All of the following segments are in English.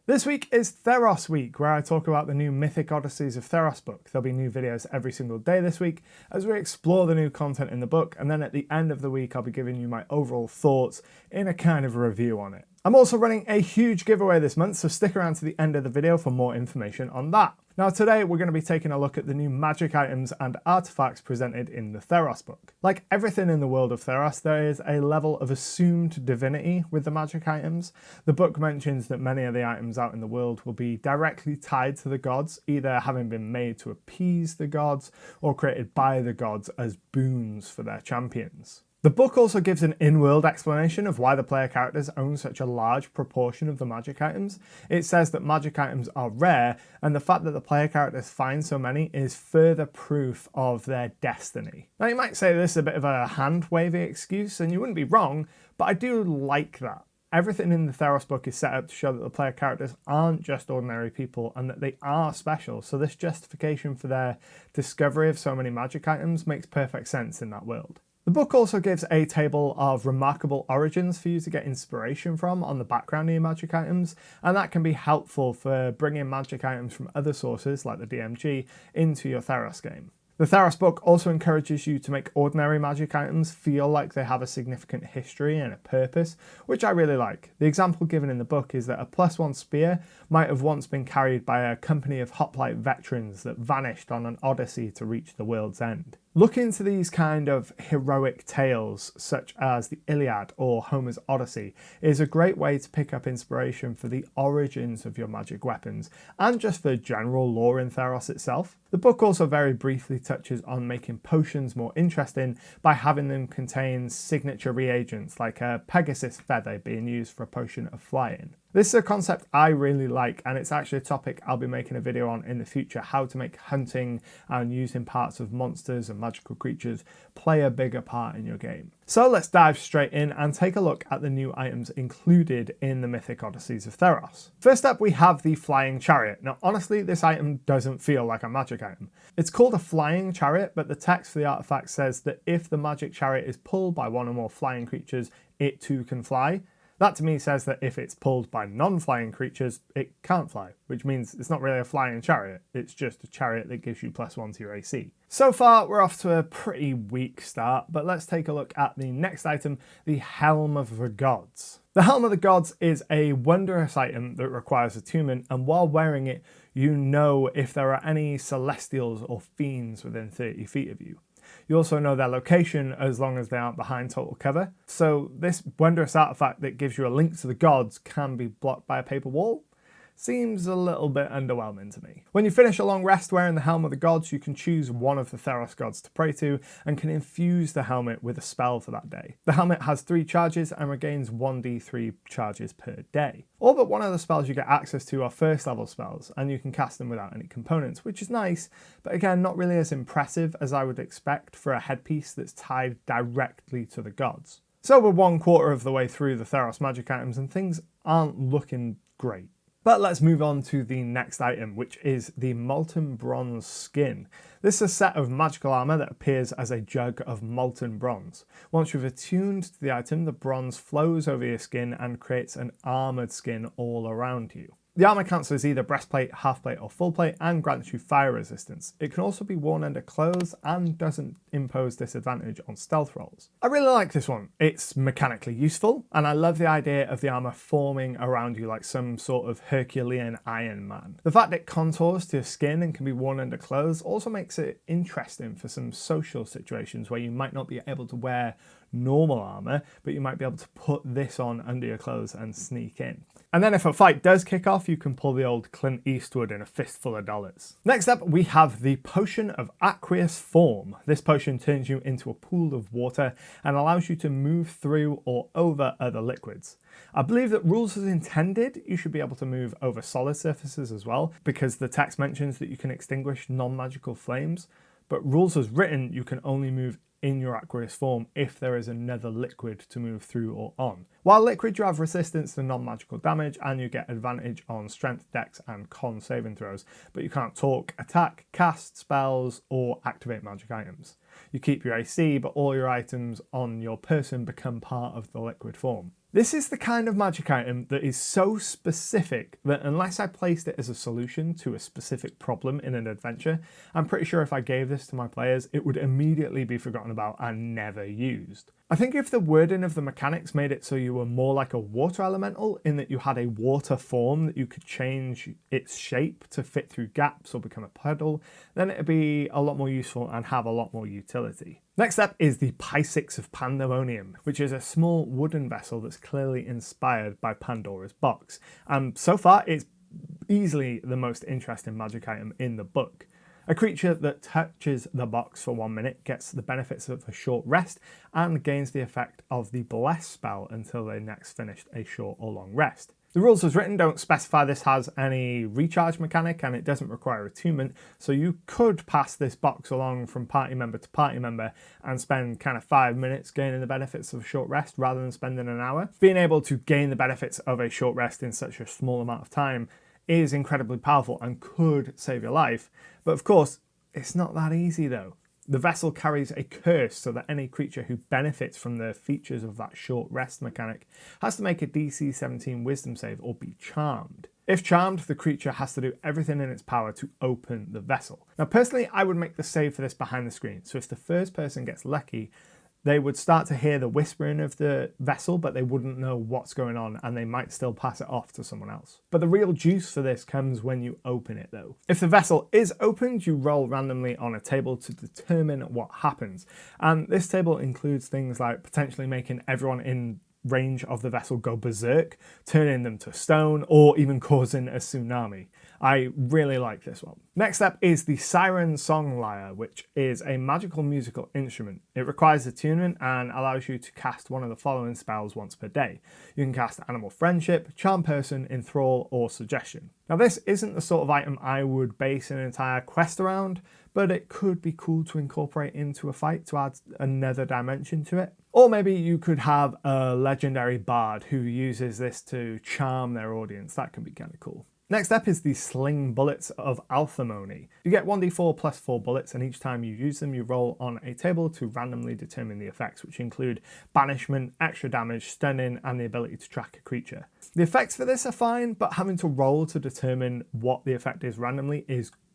This week is Theros Week, where I talk about the new Mythic Odysseys of Theros book. There'll be new videos every single day this week as we explore the new content in the book, and then at the end of the week I'll be giving you my overall thoughts in a kind of review on it. I'm also running a huge giveaway this month, so stick around to the end of the video for more information on that. Now today we're going to be taking a look at the new magic items and artifacts presented in the Theros book. Like everything in the world of Theros, there is a level of assumed divinity with the magic items. The book mentions that many of the items out in the world will be directly tied to the gods, either having been made to appease the gods or created by the gods as boons for their champions. The book also gives an in-world explanation of why the player characters own such a large proportion of the magic items. It says that magic items are rare, and the fact that the player characters find so many is further proof of their destiny. Now you might say this is a bit of a hand-wavy excuse, and you wouldn't be wrong, but I do like that. Everything in the Theros book is set up to show that the player characters aren't just ordinary people and that they are special, so this justification for their discovery of so many magic items makes perfect sense in that world. The book also gives a table of remarkable origins for you to get inspiration from on the background of your magic items, and that can be helpful for bringing magic items from other sources like the DMG into your Theros game. The Theros book also encourages you to make ordinary magic items feel like they have a significant history and a purpose, which I really like. The example given in the book is that a +1 spear might have once been carried by a company of hoplite veterans that vanished on an odyssey to reach the world's end. Look into these kind of heroic tales, such as the Iliad or Homer's Odyssey, is a great way to pick up inspiration for the origins of your magic weapons, and just for general lore in Theros itself. The book also very briefly touches on making potions more interesting by having them contain signature reagents, like a PYXIS feather being used for a potion of flying. This is a concept I really like, and it's actually a topic I'll be making a video on in the future: how to make hunting and using parts of monsters and magical creatures play a bigger part in your game. So let's dive straight in and take a look at the new items included in the Mythic Odysseys of Theros. First up, we have the Flying Chariot. Now honestly, this item doesn't feel like a magic item. It's called a Flying Chariot, but the text for the artifact says that if the magic chariot is pulled by one or more flying creatures, it too can fly. That to me says that if it's pulled by non-flying creatures, it can't fly, which means it's not really a flying chariot, it's just a chariot that gives you +1 to your AC. So far, we're off to a pretty weak start, but let's take a look at the next item, the Helm of the Gods. The Helm of the Gods is a wondrous item that requires attunement, and while wearing it, you know if there are any celestials or fiends within 30 feet of you. You also know their location as long as they aren't behind total cover. So this wondrous artifact that gives you a link to the gods can be blocked by a paper wall. Seems a little bit underwhelming to me. When you finish a long rest wearing the Helm of the Gods, you can choose one of the Theros gods to pray to and can infuse the helmet with a spell for that day. The helmet has 3 charges and regains 1d3 charges per day. All but one of the spells you get access to are first level spells, and you can cast them without any components, which is nice, but again, not really as impressive as I would expect for a headpiece that's tied directly to the gods. So we're 1/4 of the way through the Theros magic items and things aren't looking great. But let's move on to the next item, which is the Molten Bronze Skin. This is a set of magical armor that appears as a jug of molten bronze. Once you've attuned to the item, the bronze flows over your skin and creates an armored skin all around you. The armor counts as either breastplate, halfplate or full plate and grants you fire resistance. It can also be worn under clothes and doesn't impose disadvantage on stealth rolls. I really like this one. It's mechanically useful, and I love the idea of the armor forming around you like some sort of Herculean Iron Man. The fact it contours to your skin and can be worn under clothes also makes it interesting for some social situations where you might not be able to wear normal armor, but you might be able to put this on under your clothes and sneak in. And then if a fight does kick off, you can pull the old Clint Eastwood in a fistful of dollars. Next up, we have the Potion of Aqueous Form. This potion turns you into a pool of water and allows you to move through or over other liquids. I believe that rules as intended, you should be able to move over solid surfaces as well, because the text mentions that you can extinguish non-magical flames, but rules as written, you can only move in your aqueous form if there is another liquid to move through or on. While liquid, you have resistance to non-magical damage and you get advantage on strength, dex and con saving throws, but you can't talk, attack, cast spells or activate magic items. You keep your AC, but all your items on your person become part of the liquid form. This is the kind of magic item that is so specific that unless I placed it as a solution to a specific problem in an adventure, I'm pretty sure if I gave this to my players, it would immediately be forgotten about and never used. I think if the wording of the mechanics made it so you were more like a water elemental, in that you had a water form that you could change its shape to fit through gaps or become a puddle, then it'd be a lot more useful and have a lot more utility. Next up is the PYXIS of Pandemonium, which is a small wooden vessel that's clearly inspired by Pandora's box. And so far, it's easily the most interesting magic item in the book. A creature that touches the box for 1 minute gets the benefits of a short rest and gains the effect of the Bless spell until they next finished a short or long rest. The rules as written don't specify this has any recharge mechanic, and it doesn't require attunement, so you could pass this box along from party member to party member and spend kind of 5 minutes gaining the benefits of a short rest rather than spending an hour. Being able to gain the benefits of a short rest in such a small amount of time is incredibly powerful and could save your life, but of course it's not that easy though. The vessel carries a curse so that any creature who benefits from the features of that short rest mechanic has to make a DC 17 wisdom save or be charmed. If charmed, the creature has to do everything in its power to open the vessel. Now personally, I would make the save for this behind the screen, so if the first person gets lucky, they would start to hear the whispering of the vessel, but they wouldn't know what's going on and they might still pass it off to someone else. But the real juice for this comes when you open it though. If the vessel is opened, you roll randomly on a table to determine what happens. And this table includes things like potentially making everyone in range of the vessel go berserk, turning them to stone, or even causing a tsunami. I really like this one. Next up is the Siren Song Lyre, which is a magical musical instrument. It requires attunement and allows you to cast one of the following spells once per day. You can cast Animal Friendship, Charm Person, Enthrall, or Suggestion. Now this isn't the sort of item I would base an entire quest around, but it could be cool to incorporate into a fight to add another dimension to it. Or maybe you could have a legendary bard who uses this to charm their audience. That can be kind of cool. Next up is the Sling Bullets of Althemony. You get 1d4 plus 4 bullets, and each time you use them you roll on a table to randomly determine the effects, which include banishment, extra damage, stunning, and the ability to track a creature. The effects for this are fine, but having to roll to determine what the effect is randomly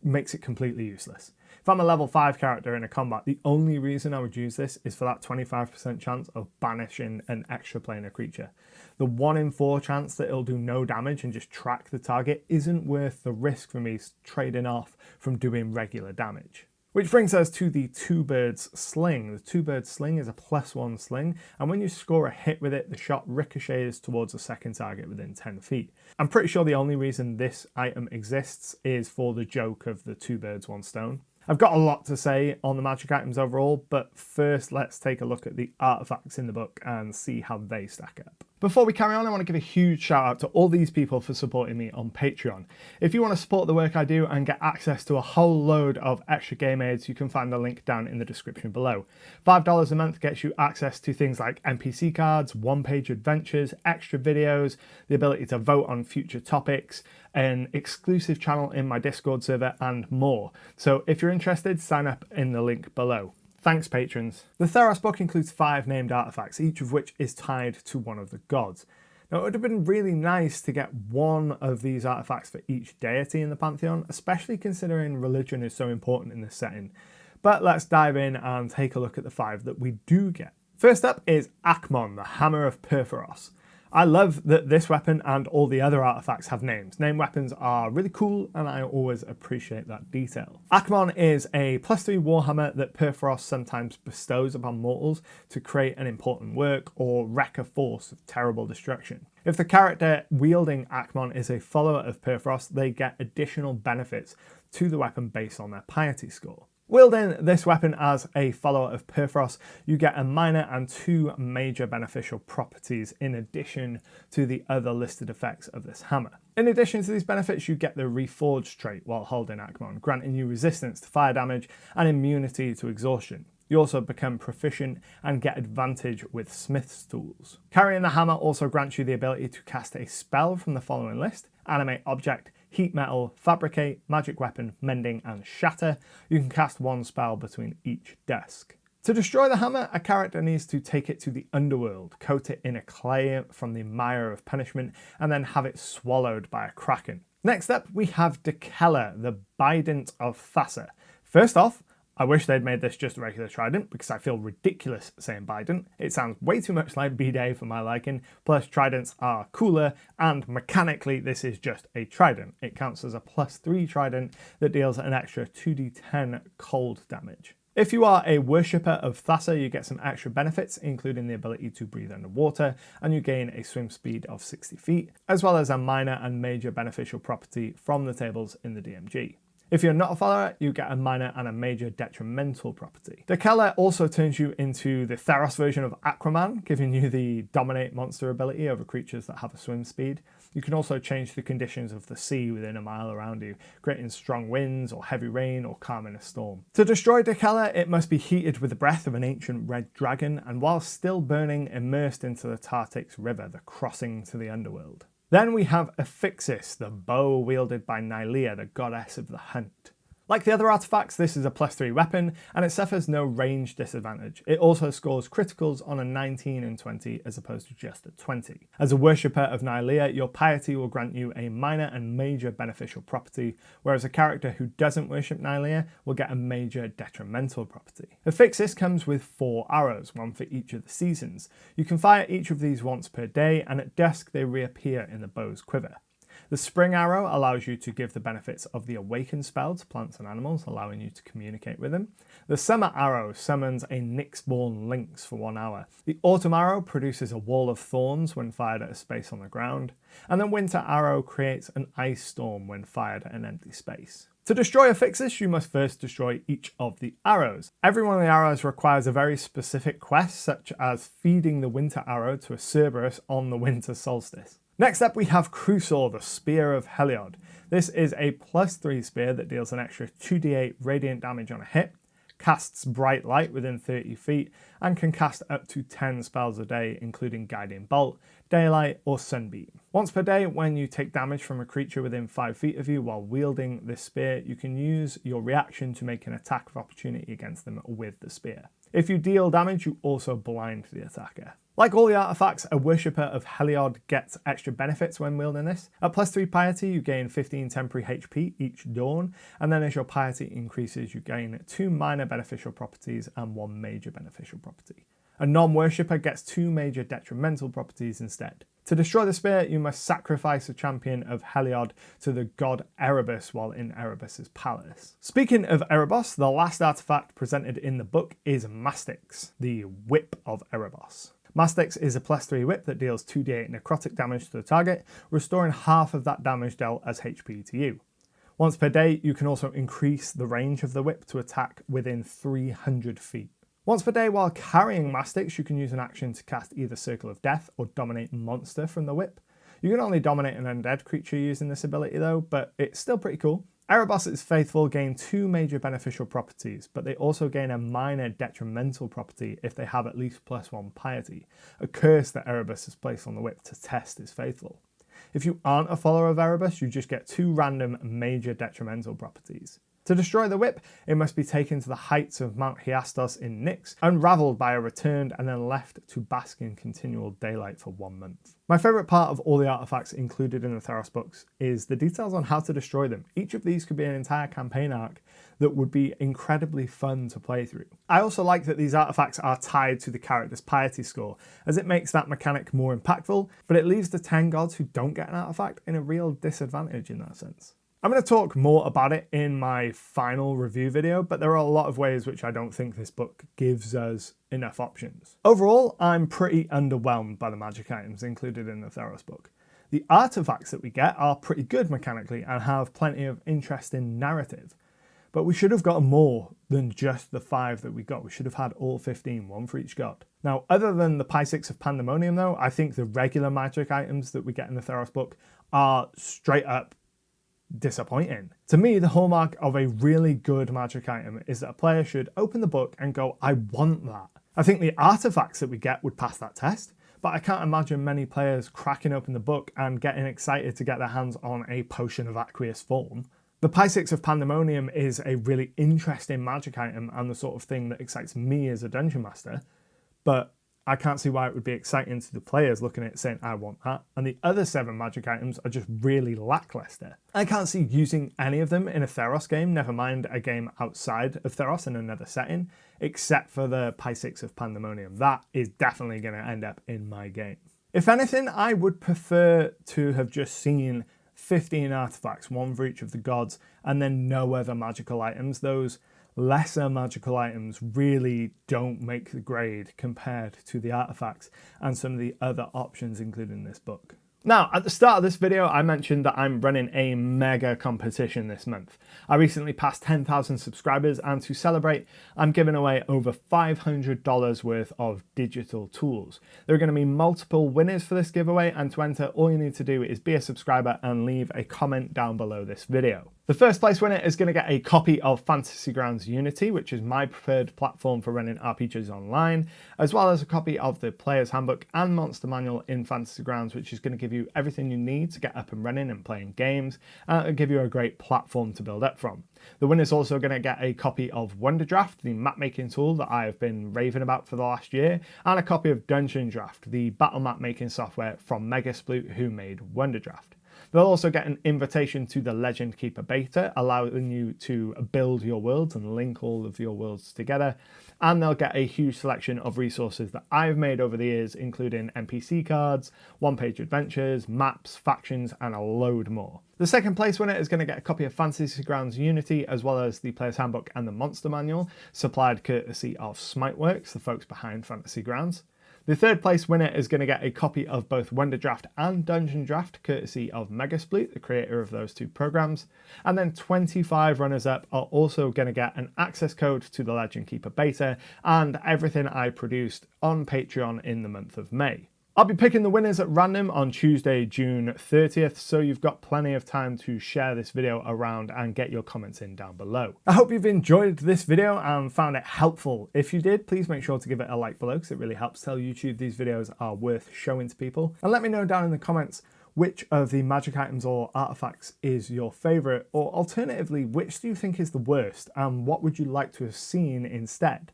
makes it completely useless. If I'm a level 5 character in a combat, the only reason I would use this is for that 25% chance of banishing an extra planar creature. The 1 in 4 chance that it'll do no damage and just track the target isn't worth the risk for me trading off from doing regular damage. Which brings us to the Two Birds Sling. The Two Birds Sling is a +1 sling, and when you score a hit with it, the shot ricochets towards a second target within 10 feet. I'm pretty sure the only reason this item exists is for the joke of the 2 birds, 1 stone. I've got a lot to say on the magic items overall, but first let's take a look at the artifacts in the book and see how they stack up. Before we carry on, I want to give a huge shout out to all these people for supporting me on Patreon. If you want to support the work I do and get access to a whole load of extra game aids, you can find the link down in the description below. $5 a month gets you access to things like NPC cards, one-page adventures, extra videos, the ability to vote on future topics, an exclusive channel in my Discord server, and more. So if you're interested, sign up in the link below. Thanks, patrons. The Theros book includes 5 named artifacts, each of which is tied to one of the gods. Now, it would have been really nice to get one of these artifacts for each deity in the Pantheon, especially considering religion is so important in this setting. But let's dive in and take a look at the 5 that we do get. First up is AKMON, the Hammer of Perforos. I love that this weapon and all the other artifacts have names. Named weapons are really cool, and I always appreciate that detail. AKMON is a +3 warhammer that Perforos sometimes bestows upon mortals to create an important work or wreak a force of terrible destruction. If the character wielding AKMON is a follower of Perforos, they get additional benefits to the weapon based on their piety score. Wielding this weapon as a follower of Perforos, you get a minor and 2 major beneficial properties in addition to the other listed effects of this hammer. In addition to these benefits, you get the Reforged trait while holding AKMON, granting you resistance to fire damage and immunity to exhaustion. You also become proficient and get advantage with smith's tools. Carrying the hammer also grants you the ability to cast a spell from the following list: Animate Object, Heat Metal, Fabricate, Magic Weapon, Mending, and Shatter. You can cast 1 spell between each desk. To destroy the hammer, a character needs to take it to the underworld, coat it in a clay from the mire of punishment, and then have it swallowed by a kraken. Next up, we have DEKELLA, the Bident of Thassa. First off, I wish they'd made this just a regular trident because I feel ridiculous saying Bident. It sounds way too much like B-Day for my liking, plus tridents are cooler, and mechanically this is just a trident. It counts as a +3 trident that deals an extra 2d10 cold damage. If you are a worshipper of Thassa, you get some extra benefits, including the ability to breathe underwater, and you gain a swim speed of 60 feet, as well as a minor and major beneficial property from the tables in the DMG. If you're not a follower, you get a minor and a major detrimental property. DEKELLA also turns you into the Theros version of AQUEMON, giving you the dominate monster ability over creatures that have a swim speed. You can also change the conditions of the sea within a mile around you, creating strong winds or heavy rain or calming a storm. To destroy DEKELLA, it must be heated with the breath of an ancient red dragon, and while still burning, immersed into the Tartix River, the crossing to the underworld. Then we have EPHIXIS, the bow wielded by Nylea, the goddess of the hunt. Like the other artifacts, this is a +3 weapon, and it suffers no range disadvantage. It also scores criticals on a 19 and 20 as opposed to just a 20. As a worshipper of Nylea, your piety will grant you a minor and major beneficial property, whereas a character who doesn't worship Nylea will get a major detrimental property. EPHIXIS comes with 4 arrows, one for each of the seasons. You can fire each of these once per day, and at dusk they reappear in the bow's quiver. The spring arrow allows you to give the benefits of the awaken spell to plants and animals, allowing you to communicate with them. The summer arrow summons a Nyxborn lynx for 1 hour. The autumn arrow produces a wall of thorns when fired at a space on the ground. And the winter arrow creates an ice storm when fired at an empty space. To destroy EPHIXIS, you must first destroy each of the arrows. Every one of the arrows requires a very specific quest, such as feeding the winter arrow to a Cerberus on the winter solstice. Next up we have KHRUSOR, the Spear of Heliod. This is a +3 spear that deals an extra 2d8 radiant damage on a hit, casts bright light within 30 feet, and can cast up to 10 spells a day, including Guiding Bolt, Daylight, or Sunbeam. Once per day, when you take damage from a creature within 5 feet of you while wielding this spear, you can use your reaction to make an attack of opportunity against them with the spear. If you deal damage, you also blind the attacker. Like all the artifacts, a worshipper of Heliod gets extra benefits when wielding this. At +3 piety, you gain 15 temporary HP each dawn, and then as your piety increases, you gain 2 minor beneficial properties and 1 major beneficial property. A non-worshipper gets 2 major detrimental properties instead. To destroy the spear, you must sacrifice a champion of Heliod to the god Erebus while in Erebus's palace. Speaking of Erebus, the last artifact presented in the book is MASTIX, the Whip of Erebus. MASTIX is a +3 whip that deals 2d8 necrotic damage to the target, restoring half of that damage dealt as HP to you. Once per day, you can also increase the range of the whip to attack within 300 feet. Once per day, while carrying MASTIX, you can use an action to cast either Circle of Death or Dominate Monster from the whip. You can only dominate an undead creature using this ability though, but it's still pretty cool. Erebus's faithful gain 2 major beneficial properties, but they also gain a minor detrimental property if they have at least +1 piety, a curse that Erebus has placed on the whip to test his faithful. If you aren't a follower of Erebus, you just get 2 random major detrimental properties. To destroy the whip, it must be taken to the heights of Mount Hyastos in Nyx, unravelled by a returned and then left to bask in continual daylight for 1 month. My favourite part of all the artifacts included in the Theros books is the details on how to destroy them. Each of these could be an entire campaign arc that would be incredibly fun to play through. I also like that these artifacts are tied to the character's piety score, as it makes that mechanic more impactful, but it leaves the 10 gods who don't get an artifact in a real disadvantage in that sense. I'm going to talk more about it in my final review video, but there are a lot of ways which I don't think this book gives us enough options. Overall, I'm pretty underwhelmed by the magic items included in the Theros book. The artifacts that we get are pretty good mechanically and have plenty of interesting narrative, but we should have gotten more than just the 5 that we got. We should have had all 15, one for each god. Now, other than the PYXIS of Pandemonium though, I think the regular magic items that we get in the Theros book are straight up disappointing. To me, the hallmark of a really good magic item is that a player should open the book and go, I want that. I think the artifacts that we get would pass that test, but I can't imagine many players cracking open the book and getting excited to get their hands on a potion of aqueous form. The PYXIS of Pandemonium is a really interesting magic item and the sort of thing that excites me as a dungeon master, but I can't see why it would be exciting to the players looking at it saying, I want that. And the other 7 magic items are just really lackluster. I can't see using any of them in a Theros game, never mind a game outside of Theros in another setting, except for the PYXIS of Pandemonium. That is definitely going to end up in my game. If anything, I would prefer to have just seen 15 artifacts, 1 for each of the gods, and then no other magical items. Those lesser magical items really don't make the grade compared to the artifacts and some of the other options included in this book. Now, at the start of this video, I mentioned that I'm running a mega competition this month. I recently passed 10,000 subscribers, and to celebrate, I'm giving away over $500 worth of digital tools. There are going to be multiple winners for this giveaway, and to enter, all you need to do is be a subscriber and leave a comment down below this video. The first place winner is going to get a copy of Fantasy Grounds Unity, which is my preferred platform for running RPGs online, as well as a copy of the Player's Handbook and Monster Manual in Fantasy Grounds, which is going to give you everything you need to get up and running and playing games, and it'll give you a great platform to build up from. The winner's also going to get a copy of Wonderdraft, the map making tool that I have been raving about for the last year, and a copy of Dungeon Draft, the battle map making software from Megasploot, who made Wonderdraft. They'll also get an invitation to the Legend Keeper beta, allowing you to build your worlds and link all of your worlds together. And they'll get a huge selection of resources that I've made over the years, including NPC cards, one-page adventures, maps, factions, and a load more. The second place winner is going to get a copy of Fantasy Grounds Unity, as well as the Player's Handbook and the Monster Manual, supplied courtesy of Smiteworks, the folks behind Fantasy Grounds. The third place winner is going to get a copy of both Wonderdraft and Dungeon Draft, courtesy of Megasploot, the creator of those 2 programs. And then 25 runners-up are also going to get an access code to the Legend Keeper beta and everything I produced on Patreon in the month of May. I'll be picking the winners at random on Tuesday, June 30th, so you've got plenty of time to share this video around and get your comments in down below. I hope you've enjoyed this video and found it helpful. If you did, please make sure to give it a like below, because it really helps tell YouTube these videos are worth showing to people. And let me know down in the comments which of the magic items or artifacts is your favourite, or alternatively, which do you think is the worst, and what would you like to have seen instead?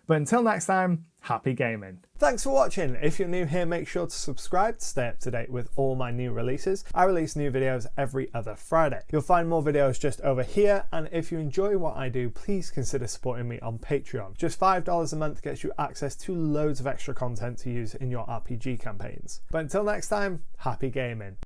But until next time, happy gaming. Thanks for watching. If you're new here, make sure to subscribe to stay up to date with all my new releases. I release new videos every other Friday. You'll find more videos just over here, and if you enjoy what I do, please consider supporting me on Patreon. Just $5 a month gets you access to loads of extra content to use in your RPG campaigns. But until next time, happy gaming.